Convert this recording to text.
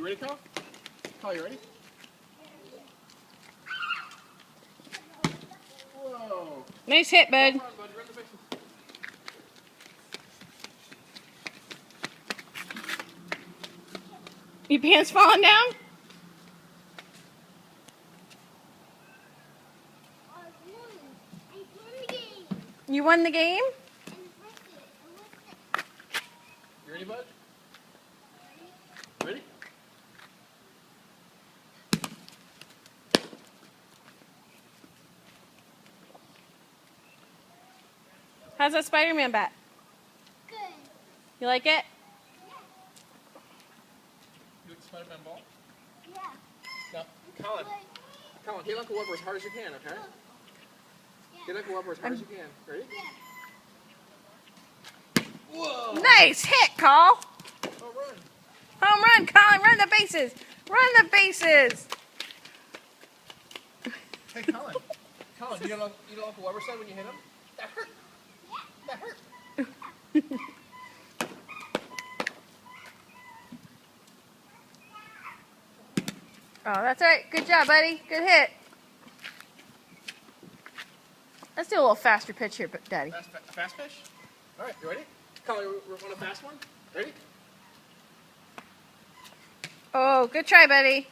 You ready, Kyle? Kyle, you ready? Whoa. Nice hit, bud. Run, bud. Run the bases. Your pants falling down? You won the game? You ready, bud? Ready? How's that Spider-Man bat? Good. You like it? You like the Spider-Man ball? Yeah. Now, Colin, hit Uncle Weber as hard as you can, okay? Hit Uncle Weber as hard as you can. Ready? Whoa! Nice hit, Cole. Oh, run. Home run, Colin. Run the bases. Run the bases. Hey, Colin. Colin, you know what Uncle Weber said when you hit him? That hurt. That hurt. Oh, that's all right. Good job, buddy. Good hit. Let's do a little faster pitch here, Daddy. Fast pitch? All right, you ready? Colin, you want a fast one? Ready? Oh, good try, buddy.